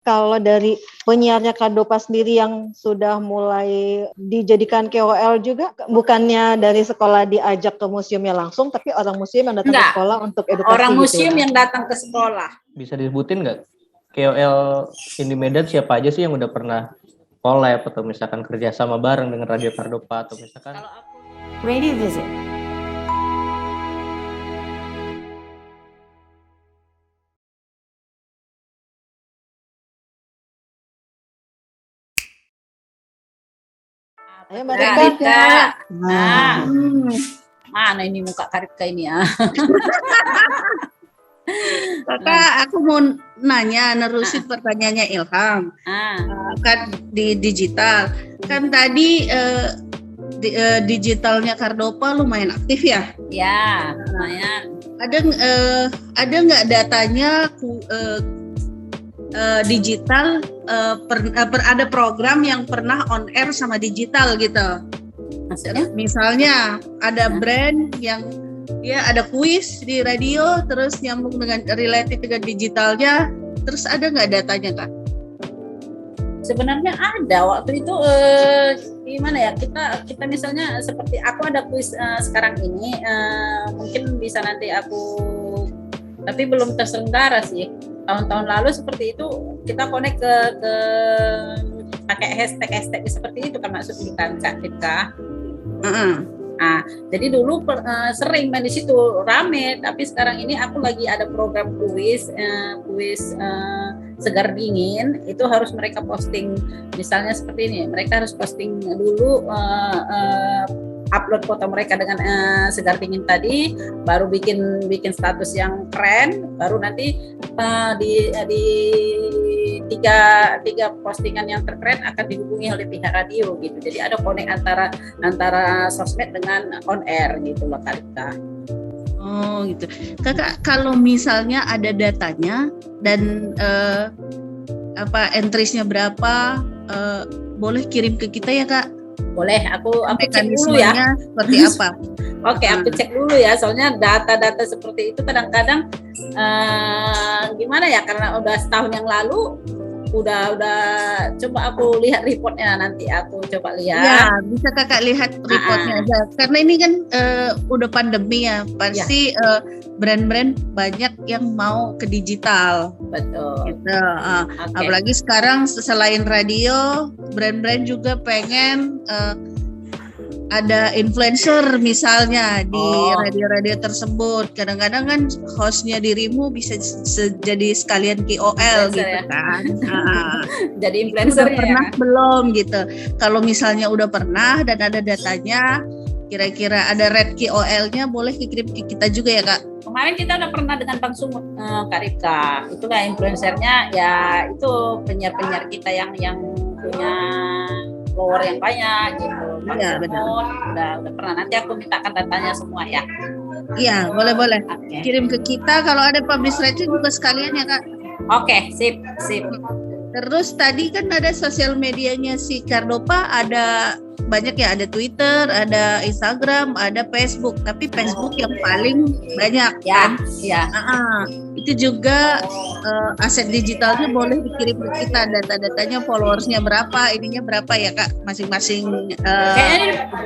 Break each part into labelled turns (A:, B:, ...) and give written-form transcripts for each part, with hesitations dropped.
A: Kalau dari penyiarnya Kardopa sendiri yang sudah mulai dijadikan KOL juga, bukannya dari sekolah diajak ke museumnya langsung, tapi orang museum yang datang ke sekolah untuk edukasi.
B: Orang museum
A: gitu,
B: yang datang ke sekolah.
C: Bisa disebutin nggak KOL di Medan siapa aja sih yang udah pernah collab atau misalkan kerja sama bareng dengan Radio Kardopa atau misalkan
D: Radio Visit.
A: Ayo Mbak Rika.
B: Mana ini muka Karika ini ya?
E: Kakak, aku mau nanya, nerusin pertanyaannya Ilham. Kan di digital, kan tadi digitalnya Kardopa lumayan aktif ya?
B: Ya, lumayan.
E: Ada nggak datanya digital ada program yang pernah on air sama digital gitu?
B: Maksudnya?
E: Misalnya ada brand yang ada kuis di radio terus nyambung dengan related dengan digitalnya, terus ada nggak datanya Kak?
B: Sebenarnya ada waktu itu gimana ya, kita misalnya seperti aku ada kuis sekarang ini, mungkin bisa nanti aku, tapi belum terselenggara sih. Tahun-tahun lalu seperti itu kita connect ke pakai hashtag seperti itu kan maksudnya kan Kak Rika. Jadi dulu sering main di situ rame, tapi sekarang ini aku lagi ada program kuis segar dingin, itu harus mereka posting misalnya seperti ini, mereka harus posting dulu upload foto mereka dengan segar dingin tadi, baru bikin status yang keren, baru nanti di tiga postingan yang terkeren akan dihubungi oleh pihak radio gitu. Jadi ada connect antara sosmed dengan on air gitu loh Kak Rika.
E: Oh gitu. Kakak, kalau misalnya ada datanya dan entries-nya berapa, boleh kirim ke kita ya Kak?
B: Boleh, aku cek dulu ya.
E: Seperti apa?
B: Oke, aku cek dulu ya. Soalnya data-data seperti itu kadang-kadang gimana ya? Karena udah setahun yang lalu, udah coba aku lihat reportnya, nanti aku coba lihat.
E: Ya, bisa Kakak lihat reportnya aja. Karena ini kan udah pandemi ya, pasti brand-brand banyak yang mau ke digital.
B: Betul.
E: Gitu. Apalagi sekarang selain radio, brand-brand juga pengen ada influencer misalnya di radio-radio tersebut. Kadang-kadang kan hostnya dirimu bisa jadi sekalian KOL gitu ya kan.
B: Jadi influencer
E: udah pernah belum gitu. Kalau misalnya udah pernah dan ada datanya, kira-kira ada red KOL-nya, boleh kirim ke kita juga ya Kak?
B: Kemarin kita udah pernah dengan Bang Sumut Kak Rika. Itulah influencernya, ya itu penyiar-penyiar kita yang punya follower yang banyak gitu.
E: Iya benar.
B: Udah pernah, nanti aku mintakan datanya semua ya.
E: Iya, boleh. Okay. Kirim ke kita, kalau ada publish rate juga sekalian ya Kak.
B: Oke, sip.
E: Terus tadi kan ada sosial medianya si Kardopa, ada banyak ya, ada Twitter, ada Instagram, ada Facebook, tapi Facebook yang paling banyak kan?
B: Iya.
E: Itu juga aset digitalnya boleh dikirim ke kita, data-datanya, followersnya berapa, ininya berapa ya Kak, masing-masing.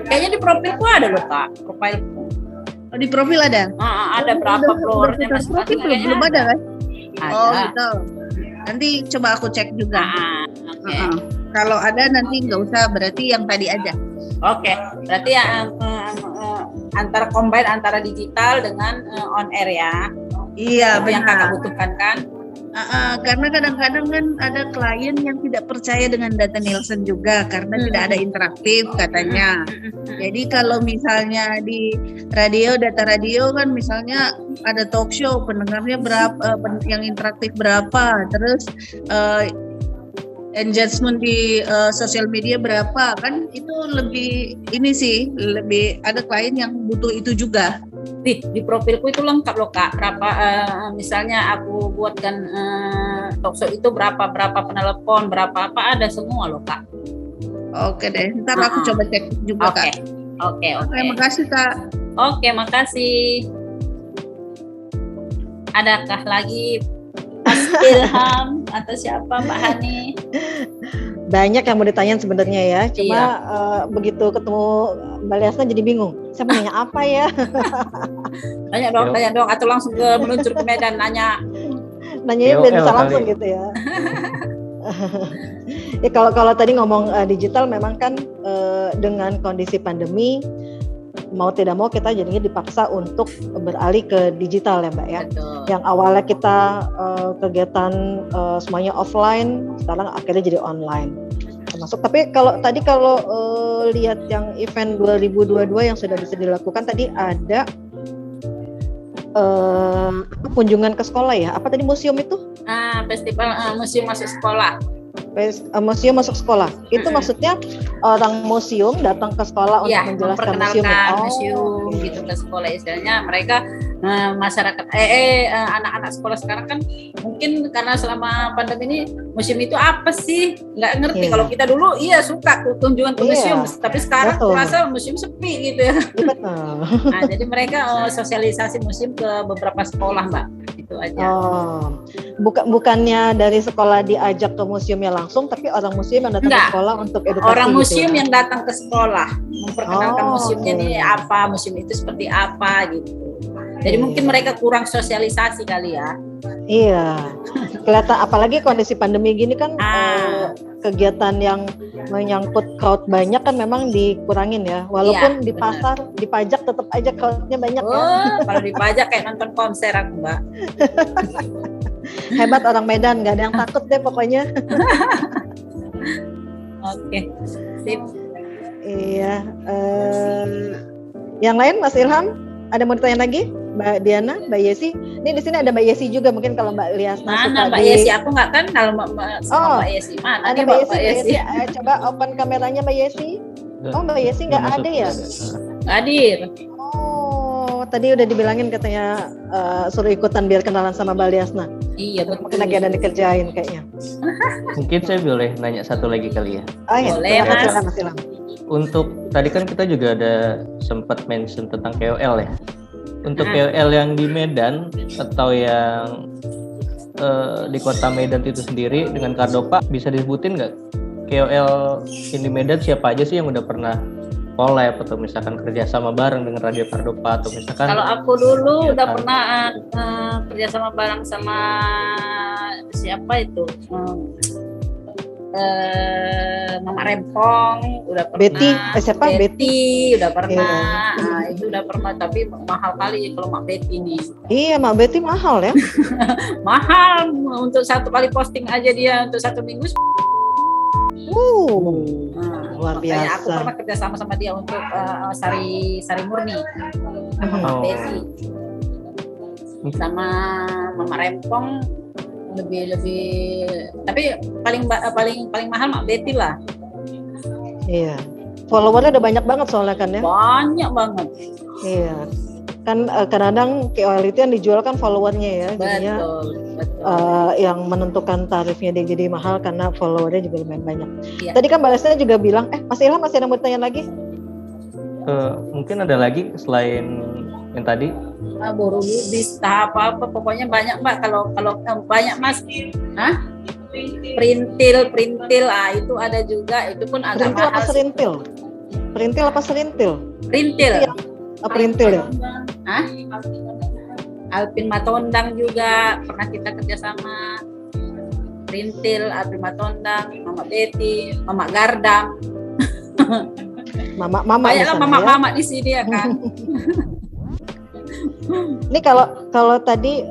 B: Kayaknya di profilku ada loh Kak, profilku.
E: Oh, di profil ada?
B: Ada berapa followersnya
E: masing-masing? Belum ada kan?
B: Ada.
E: Oh gitu. Nanti coba aku cek juga. Kalau ada nanti nggak usah, berarti yang tadi aja.
B: Oke, berarti ya antara combine antara digital dengan on air ya.
E: Iya, benar.
B: Yang Kakak butuhkan kan?
E: Karena kadang-kadang kan ada klien yang tidak percaya dengan data Nielsen juga karena tidak ada interaktif katanya. Jadi kalau misalnya di radio, data radio kan misalnya ada talk show, pendengarnya berapa, yang interaktif berapa, terus engagement di sosial media berapa, kan itu lebih lebih ada klien yang butuh itu juga.
B: Di profilku itu lengkap loh Kak, berapa misalnya aku buatkan talkshow itu berapa penelepon, berapa apa, ada semua loh Kak.
E: Oke deh, ntar aku coba cek juga Kak.
B: Oke.
E: Makasih Kak.
B: Oke, makasih. Adakah lagi Mas Ilham atau siapa Mbak Hani?
A: Banyak yang mau ditanyain sebenarnya ya. Cuma
B: Iya.
A: begitu ketemu Mbak Liasna jadi bingung. Saya mau nanya apa ya?
B: Tanya dong, atau langsung meluncur ke Medan nanya.
A: Nanyanya biar
C: KOL
A: bisa
C: kali
A: langsung
C: ya.
A: gitu ya. Ya kalau tadi ngomong digital memang kan dengan kondisi pandemi mau tidak mau kita jadinya dipaksa untuk beralih ke digital ya Mbak ya.
B: Betul.
A: Yang awalnya kita kegiatan semuanya offline, sekarang akhirnya jadi online. Termasuk tapi kalau lihat yang event 2022 yang sudah bisa dilakukan tadi ada kunjungan ke sekolah ya. Apa tadi museum itu?
B: Festival museum masuk sekolah.
A: Museum masuk sekolah. Itu maksudnya orang museum datang ke sekolah untuk
B: Iya,
A: menjelaskan museum.
B: memperkenalkan museum gitu ke sekolah. Istilahnya mereka masyarakat anak-anak sekolah sekarang kan mungkin karena selama pandemi ini museum itu apa sih nggak ngerti.
A: Iya.
B: Kalau kita dulu suka kunjungan ke
A: Iya,
B: museum, tapi sekarang
A: betul.
B: kurasa museum sepi gitu ya.
A: Iya, betul.
B: Nah, jadi mereka sosialisasi museum ke beberapa sekolah Mbak, itu aja.
A: Oh, bukannya dari sekolah diajak ke museumnya langsung, tapi orang museum yang datang
B: Enggak.
A: ke sekolah untuk edukasi.
B: Orang
A: gitu
B: museum
A: ya?
B: yang datang ke sekolah memperkenalkan
A: Oh,
B: museumnya
A: oke.
B: ini apa, museum itu seperti apa gitu. Jadi mungkin mereka kurang sosialisasi kali ya.
A: Iya, kelihatan apalagi kondisi pandemi gini kan kegiatan yang menyangkut crowd banyak kan memang dikurangin ya. Walaupun
B: Iya,
A: di
B: benar.
A: pasar, di pajak tetap aja crowdnya banyak ya.
B: Oh, kalau dipajak kayak nonton konser aku Mbak.
A: Hebat orang Medan, nggak ada yang takut deh pokoknya.
B: Oke, sip.
A: Iya. Yang lain Mas Ilham, ada mau ditanya lagi? Mbak Diana, Mbak Yesi. Ini di sini ada Mbak Yesi juga, mungkin kalau Mbak Liasna
B: Mana
A: suka
B: Mbak Yesi? Aku nggak kenal sama Mbak Yesi. Mana
A: ada
B: nih
A: Mbak Yesi.
B: Mbak Yesi?
A: Coba open kameranya Mbak Yesi. Oh, Mbak Yesi nggak ada ya?
B: Hadir.
A: Oh, tadi udah dibilangin katanya suruh ikutan biar kenalan sama Mbak Liasna.
B: Iya betul.
A: Mungkin lagi ada yang dikerjain kayaknya.
C: Mungkin saya boleh nanya satu lagi kali ya.
A: Oh ya,
B: Boleh, Mas.
A: Mas Ilham.
C: Untuk tadi kan kita juga ada sempat mention tentang KOL ya. Untuk KOL yang di Medan atau yang di kota Medan itu sendiri dengan Kardopa bisa disebutin nggak KOL di Medan siapa aja sih yang udah pernah collab atau misalkan kerja sama bareng dengan Radio Kardopa atau misalkan
B: Kalau aku dulu udah pernah kerja sama bareng sama siapa itu? Mama Rempong udah pernah.
A: Betty, siapa?
B: Betty udah pernah.
A: Iya.
B: Nah, itu udah pernah, tapi mahal kali kalau Mak Betty nih.
A: Iya, Mbak Betty mahal ya.
B: Mahal untuk satu kali posting aja dia untuk 1 minggu.
A: Luar
B: Makanya aku
A: biasa.
B: pernah kerja sama dia untuk Sari Murni sama Mak
A: Oh.
B: Betty sama Mama Rempong lebih tapi paling mahal Mak Betty lah.
A: Iya. Followernya udah banyak banget soalnya kan ya.
B: Banyak banget.
A: Iya. Kan kadang-kadang KOL itu yang dijual kan followernya ya. Jadinya
B: Betul.
A: yang menentukan tarifnya dia jadi mahal karena followernya juga lumayan banyak.
B: Iya.
A: Tadi kan Mbak Lesna juga bilang, Mas Ilham masih ada mau tanya lagi?
C: mungkin ada lagi selain yang tadi.
B: Baru bis tahap apa pokoknya banyak Mbak. Kalau banyak Mas. Printil itu ada juga, itu pun agak
A: Perintil apa
B: mahal.
A: serintil? Perintil apa serintil?
B: Printil.
A: Perintil ya?
B: Alpin Matondang juga pernah kita kerjasama. Printil, Alpin Matondang, Mama Betty, Mama Gardam.
A: Mama
B: Banyak lah
A: di sana,
B: mama di sini ya kan.
A: Ini kalau tadi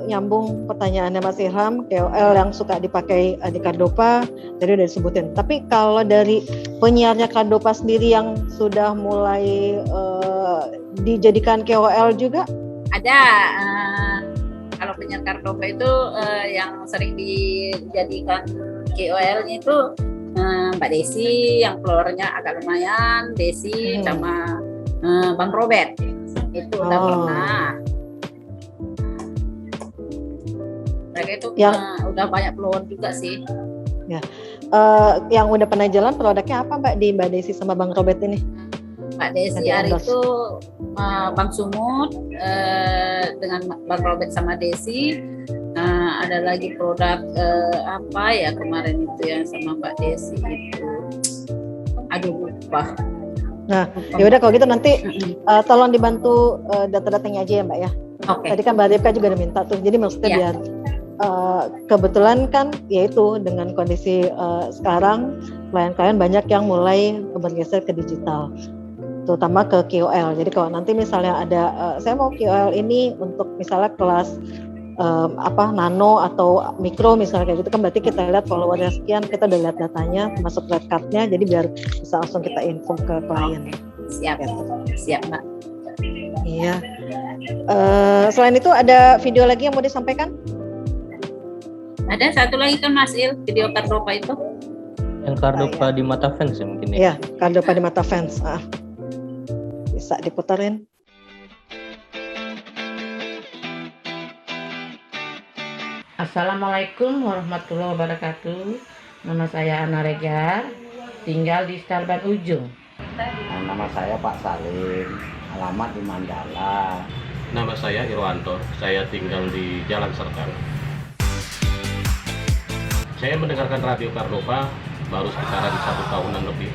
A: nyambung pertanyaannya Mas Ilham, KOL yang suka dipakai di Kardopa tadi udah disebutin. Tapi kalau dari penyiarnya Kardopa sendiri yang sudah mulai dijadikan KOL juga?
B: Ada kalau penyiar Kardopa itu yang sering dijadikan KOL-nya itu Mbak Desi yang followernya agak lumayan, Desi sama Bang Robert. Itu udah pernah. Mereka itu udah banyak follower juga sih.
A: Ya. Yang udah pernah jalan produknya apa Mbak di Mbak Desi sama Bang Robert ini?
B: Mbak Desi hari itu Bang Sumut dengan Bang Robert sama Desi ada lagi produk apa ya kemarin itu yang sama Mbak Desi itu, aduh lupa.
A: Nah, ya udah kalau gitu nanti tolong dibantu data-datanya aja ya Mbak ya.
B: Oke.
A: Tadi kan Mbak Ripka juga udah minta tuh, jadi maksudnya
B: Iya.
A: biar kebetulan kan yaitu dengan kondisi sekarang klien-klien banyak yang mulai bergeser ke digital, terutama ke KOL. Jadi kalau nanti misalnya ada saya mau KOL ini untuk misalnya kelas nano atau mikro misalnya kayak gitu kan, berarti kita lihat followernya sekian, kita udah lihat datanya masuk red card-nya, jadi biar bisa langsung kita info ke klien.
B: Siap, siap Mbak.
A: Iya. Selain itu ada video lagi yang mau disampaikan?
B: Ada satu lagi kan Mas Il, video Cardopa itu.
C: Yang Cardopa di mata fans ya mungkin ya.
A: Iya, Cardopa di mata fans. Bisa diputarin.
D: Assalamualaikum warahmatullahi wabarakatuh. Nama saya Ana Regar, tinggal di Starban Ujung.
F: Nama saya Pak Salim, alamat di Mandala.
G: Nama saya Irwanto, saya tinggal di Jalan Serkang. Saya mendengarkan radio Cardopa baru sekitaran 1 tahunan lebih.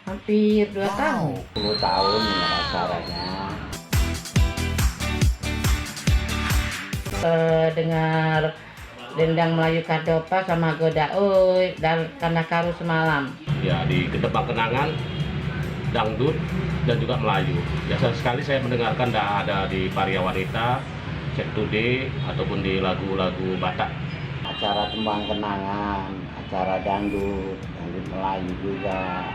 D: Hampir 2 tahun.
F: 10 tahun acaranya.
D: Dengar Dendang Melayu Cardopa sama Godaoy dan Kanda Karu semalam.
G: Ya, di Gedebang Kenangan, dangdut, dan juga Melayu. Biasa sekali saya mendengarkan ada di Paria Wanita, Set Today, ataupun di lagu-lagu Batak.
F: Acara tembang kenangan, acara dangdut Melayu juga.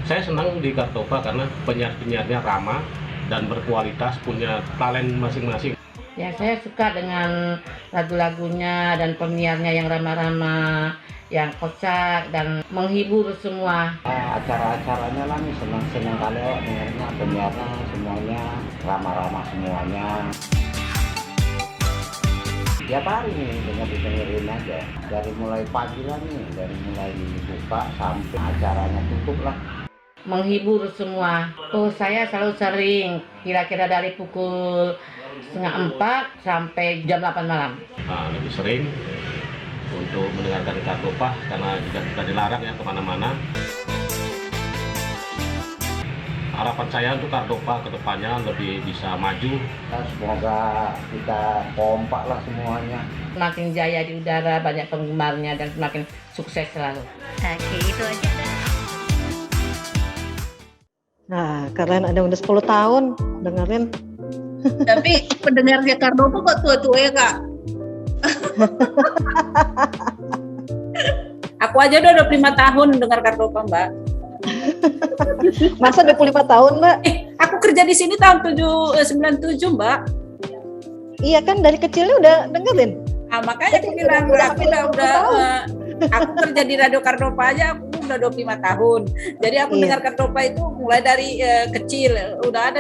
G: Saya senang di Cardopa karena penyiar-penyiarnya ramah dan berkualitas, punya talent masing-masing.
D: Ya, saya suka dengan lagu-lagunya dan penyiarnya yang ramah-ramah, yang kocak dan menghibur semua.
F: Acara-acaranya lah nih senang kali dengarnya, penyiarnya semuanya ramah-ramah semuanya. Tiap hari nih dengerin aja, dari mulai pagi lah nih, dari mulai buka sampai acaranya tutup lah.
D: Menghibur semua. Saya selalu sering, kira-kira dari pukul 3:30 sampai jam 8 malam.
G: Nah, lebih sering untuk mendengarkan Cardopa karena juga kita dilarang ya kemana-mana. Harapan saya untuk Cardopa ke depannya lebih bisa maju.
F: Semoga kita kompak lah semuanya.
D: Semakin jaya di udara, banyak penggemarnya dan semakin sukses selalu.
H: Oke, itu aja.
A: Nah, kalian ada udah 10 tahun dengerin.
E: Tapi pendengarnya Cardopa kok tua-tua ya Kak?
B: Aku aja udah 25 tahun dengar Cardopa Mbak.
A: Masa 25 tahun Mbak?
B: Aku kerja di sini tahun 97 Mbak.
A: Iya kan dari kecilnya udah dengerin.
B: Makanya aku bilang aku kerja di radio Cardopa aja aku udah 25 tahun. Jadi aku
A: Iya.
B: dengar Cardopa itu mulai dari kecil. Udah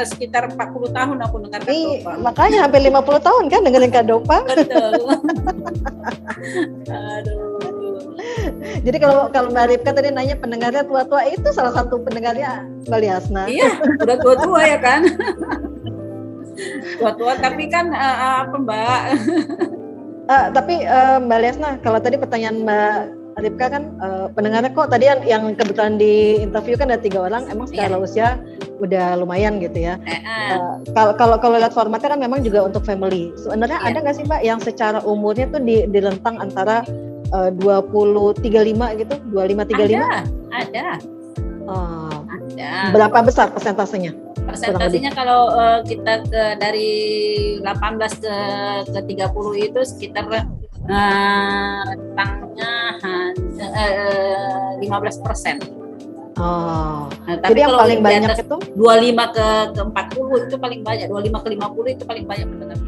B: sekitar 40 tahun aku dengar Cardopa.
A: Makanya hampir 50 tahun kan dengerin Cardopa.
B: Betul. Aduh.
A: Jadi kalau Mbak Ripka tadi nanya pendengarnya tua-tua, itu salah satu pendengarnya Mbak Liasna.
B: Iya, udah tua-tua ya kan. Tua-tua tapi kan apa Mbak?
A: Tapi Mbak Liasna, kalau tadi pertanyaan Mbak Ripka kan pendengarnya kok tadi yang kebetulan di interview kan ada 3 orang, emang secara usia udah lumayan gitu ya. Kalau lihat formatnya kan memang juga untuk family. Sebenarnya ada nggak sih Mbak yang secara umurnya tuh di rentang antara 20-35 gitu, 25-35?
B: Ada.
A: Berapa besar persentasenya?
B: Persentasenya kalau kita dari 18 ke 30 itu sekitar rentangnya 15%.
A: Jadi yang
B: kalau
A: paling
B: di
A: banyak
B: atas
A: itu
B: 25 ke 40 itu paling banyak, 25 ke 50 itu paling banyak pendengar.